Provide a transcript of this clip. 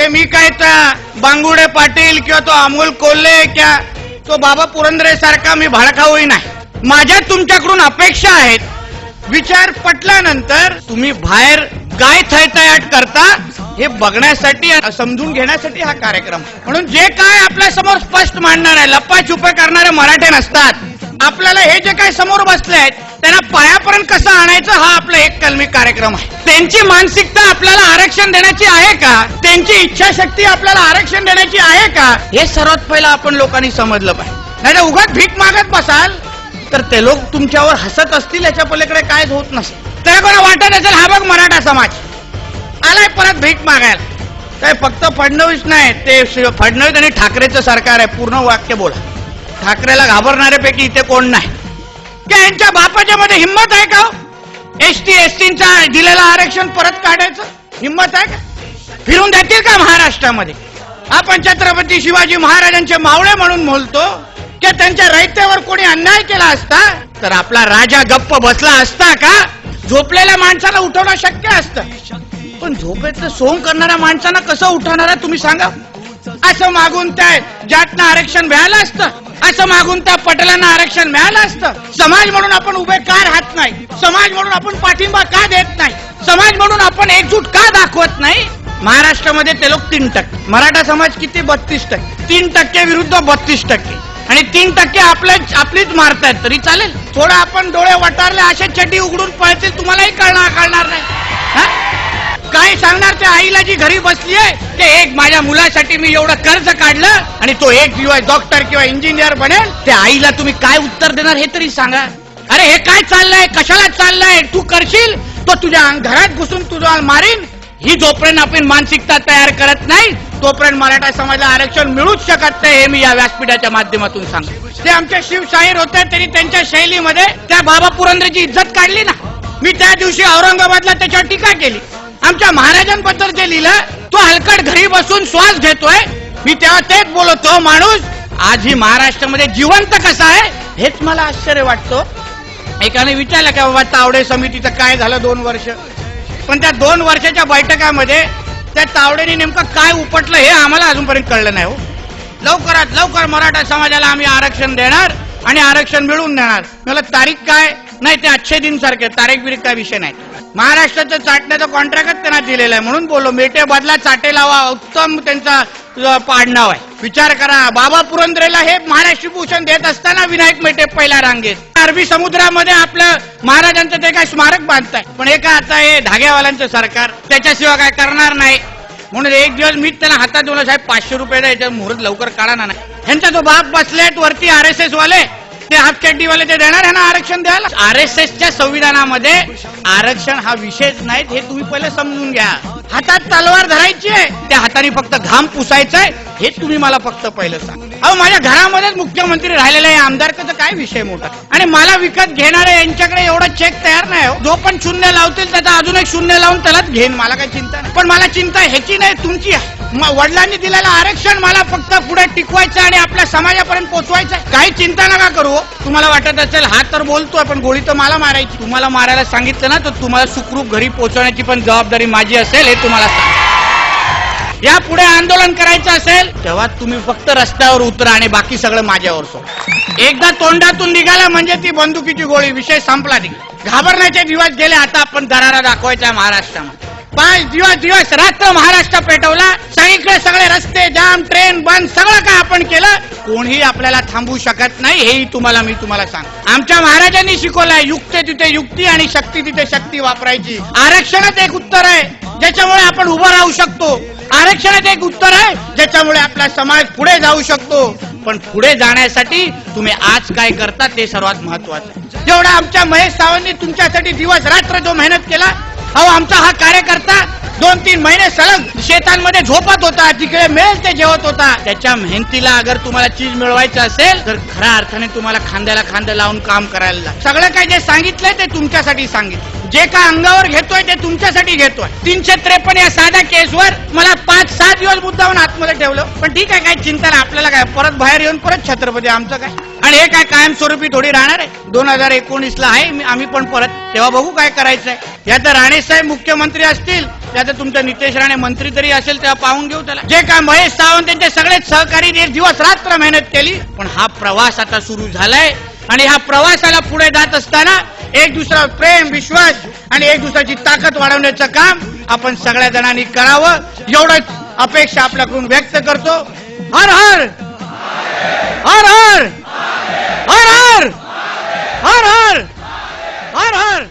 ते मी काय त्या बांगुडे पाटील किंवा तो अमोल कोल्हे किंवा तो बाबा पुरंदरे सारखा मी भाडखाऊही नाही. माझ्या तुमच्याकडून अपेक्षा आहेत. विचार पटल्यानंतर तुम्ही बाहेर काय थैथयाट करता हे बघण्यासाठी समजून घेण्यासाठी हा कार्यक्रम. म्हणून जे काय आपल्या समोर स्पष्ट मांडणार आहे, लप्पाछुपे करणारे मराठे नसतात. आपल्याला हे जे काही समोर बसले आहेत त्यांना पायापर्यंत कसं आणायचं हा आपला एक कलमी कार्यक्रम आहे. त्यांची मानसिकता आपल्याला आरक्षण देण्याची आहे का, त्यांची इच्छाशक्ती आपल्याला आरक्षण देण्याची आहे का, हे सर्वात पहिलं आपण लोकांनी समजलं पाहिजे. नाही तर उगाच भीक मागत बसाल तर ते लोक तुमच्यावर हसत असतील, याच्या पलीकडे कायच होत नसेल. त्या कोणा वाटत असेल हा बघ मराठा समाज आलाय परत भीक मागायला. काय फक्त फडणवीस नाही, ते फडणवीस आणि ठाकरेचं सरकार आहे. पूर्ण वाक्य बोला. ठाकरेला घाबरणाऱ्यापैकी इथे कोण नाही. की यांच्या बापाच्या मध्ये हिंमत आहे का? एसटी एसटीचा दिलेलं आरक्षण परत काढायचं हिंमत आहे का? फिरून देतील का महाराष्ट्रामध्ये? आपण छत्रपती शिवाजी महाराजांचे मावळे म्हणून बोलतो की त्यांच्या रयतेवर कोणी अन्याय केला असता तर आपला राजा गप्प बसला असता का? झोपलेल्या माणसाला उठवणं शक्य असतं, पण झोपेतलं सोंग करणाऱ्या माणसांना कसं उठवणारा तुम्ही सांगा. असं मागून त्या ज्यातनं आरक्षण मिळालं असतं, असं मागून त्या पटेलांना आरक्षण मिळालं असतं. समाज म्हणून आपण उभे का राहत नाही? समाज म्हणून आपण पाठिंबा का देत नाही? समाज म्हणून आपण एकजूट का दाखवत नाही? महाराष्ट्रामध्ये ते लोक 3%, मराठा समाज किती 32%, 3% विरुद्ध 32%, आणि 3% आपलीच मारतायत तरी चालेल. थोडं आपण डोळे वटारले असे चटी उघडून पळतील, तुम्हालाही कळणार नाही. काय सांगणार त्या आईला जी घरी बसली आहे ते एक माझ्या मुलासाठी मी एवढं कर्ज काढलं आणि तो एक दिवस डॉक्टर किंवा इंजिनियर बनेल, त्या आईला तुम्ही काय उत्तर देणार हे तरी सांगा. अरे हे काय चाललंय, कशाला चाललंय, तू करशील तो तुझ्या घरात घुसून तुझा मारीन, ही जोपर्यंत आपण मानसिकता तयार करत नाही तोपर्यंत मराठा समाजाला आरक्षण मिळूच शकत नाही. हे मी या व्यासपीठाच्या माध्यमातून सांगतो. ते आमच्या शिवशाहीर होते तरी त्यांच्या शैलीमध्ये त्या बाबा पुरंदरेची इज्जत काढली ना. मी त्या दिवशी औरंगाबादला त्याच्यावर टीका केली. आमच्या महाराजांबद्दल जे लिहिलं तो हलकट घरी बसून श्वास घेतोय. मी तेव्हा तेच बोलतो, माणूस आज ही महाराष्ट्रामध्ये जिवंत कसा आहे हेच मला आश्चर्य वाटतो. एकाने विचारलं की बाबा तावडे समितीचं काय झालं 2 वर्ष, पण त्या 2 वर्षाच्या बैठकामध्ये त्या तावडेने नेमकं काय उपटलं हे आम्हाला अजूनपर्यंत कळलं नाही. हो, लवकरात लवकर मराठा समाजाला आम्ही आरक्षण देणार आणि आरक्षण मिळवून देणार. मला तारीख काय नाही, ते अच्छे दिन सारखे तारीख बिरीख काय विषय नाही. महाराष्ट्राचं चाटण्याचं कॉन्ट्रॅक्टच त्यांना दिलेलं आहे म्हणून बोललो. मेटे बदला चाटे लावा, उत्तम त्यांचा पाडनाव आहे. विचार करा, बाबा पुरंदरेला हे महाराष्ट्र भूषण देत असताना विनायक मेटे पहिल्या रांगेत. अरबी समुद्रामध्ये आपलं महाराजांचं ते काय स्मारक बांधताय, पण हे काय आता हे धाग्यावाल्यांचं सरकार त्याच्याशिवाय काय करणार नाही. म्हणून एक दिवस मी त्यांना हातात देऊन साहेब 500 रुपये द्या, याच्यात मुहूर्त लवकर काढा ना. ह्यांचा जो बाप बसलेत वरती RSS वाले, ते हाफ चड्डीवाले, ते देणार ह्यांना आरक्षण द्यायला. RSSच्या संविधानामध्ये आरक्षण हा विषयच नाही, हे तुम्ही पहिले समजून घ्या. हातात तलवार धरायची आहे, त्या हाताने फक्त घाम पुसायचा आहे, हे तुम्ही मला फक्त पहिलं सांग. अहो माझ्या घरामध्येच मुख्यमंत्री राहिलेले आहे, आमदारचं काय विषय मोठा. आणि मला विकत घेणारे यांच्याकडे एवढा चेक तयार नाही. हो, जो पण 0 लावतील त्याचा अजून एक 0 लावून त्यालाच घेईन, मला काही चिंता नाही. पण मला चिंता ह्याची नाही, तुमची आहे. वडिलांनी दिलेलं आरक्षण मला फक्त पुढे टिकवायचं आणि आपल्या समाजापर्यंत पोहोचवायचं. काही चिंता नका करू. तुम्हाला वाटत असेल हा तर बोलतोय पण गोळी तर मला मारायची, तुम्हाला मारायला सांगितलं ना तर तुम्हाला सुखरूप घरी पोहोचवण्याची पण जबाबदारी माझी असेल, हे तुम्हाला सांग. या पुढे आंदोलन करायचं असेल तेव्हा तुम्ही फक्त रस्त्यावर उतरा आणि बाकी सगळं माझ्यावर सोड. एकदा तोंडातून निघाला म्हणजे ती बंदुकीची गोळी, विषय संपला. घाबरण्याचे दिवस गेले, आता आपण दरारा दाखवायचा महाराष्ट्रामध्ये. 5 दिवस रात्र महाराष्ट्र पेटवला, सगळीकडे सगळे रस्ते जाम, ट्रेन बंद, सगळं काय आपण केलं. कोणीही आपल्याला थांबवू शकत नाही, हेही मी तुम्हाला सांग. आमच्या महाराजांनी शिकवलंय, युक्ती तिथे युक्ती आणि शक्ती तिथे शक्ती वापरायची. आरक्षणात एक उत्तर आहे ज्याच्यामुळे आपण उभं राहू शकतो. आरक्षणात एक उत्तर आहे ज्याच्यामुळे आपला समाज पुढे जाऊ शकतो. पण पुढे जाण्यासाठी तुम्ही आज काय करता ते सर्वात महत्वाचं. जेवढा आमच्या महेश सावंतनी तुमच्यासाठी दिवस रात्र जो मेहनत केला, अहो आमचा हा कार्यकर्ता 2-3 महिने सलग शेतांमध्ये झोपत होता, तिकडे मिळेल ते जेवत होता. त्याच्या मेहनतीला अगर तुम्हाला चीज मिळवायचं असेल तर खऱ्या अर्थाने तुम्हाला खांद्याला खांदा लावून काम करायला लागेल. सगळं काय जे सांगितलंय ते तुमच्यासाठी सांगितलं, जे काय अंगावर घेतोय ते तुमच्यासाठी घेतोय. 353 या साध्या केसवर मला 5-6 दिवस मुद्दामून आतमध्ये ठेवलं. पण ठीक आहे, काय चिंता नाही आपल्याला. काय परत बाहेर येऊन परत छत्रपती आमचं काय. आणि हे काय कायमस्वरूपी थोडी राहणार आहे. 2019ला आहे आम्ही पण परत, तेव्हा बघू काय करायचंय. या तर राणेसाहेब मुख्यमंत्री असतील त्यात तुमचा नितेश राणे मंत्री तरी असेल तेव्हा पाहून घेऊ त्याला. जे काय महेश सावंत त्यांचे सगळेच सहकारी दिवस रात्र मेहनत केली. पण हा प्रवास आता सुरू झालाय आणि ह्या प्रवासाला पुढे जात असताना एक दुसरा प्रेम विश्वास आणि एक दुसऱ्याची ताकद वाढवण्याचं काम आपण सगळ्या जणांनी करावं एवढंच अपेक्षा आपल्याकडून व्यक्त करतो. हर हर हर हर हर हर हर हर हर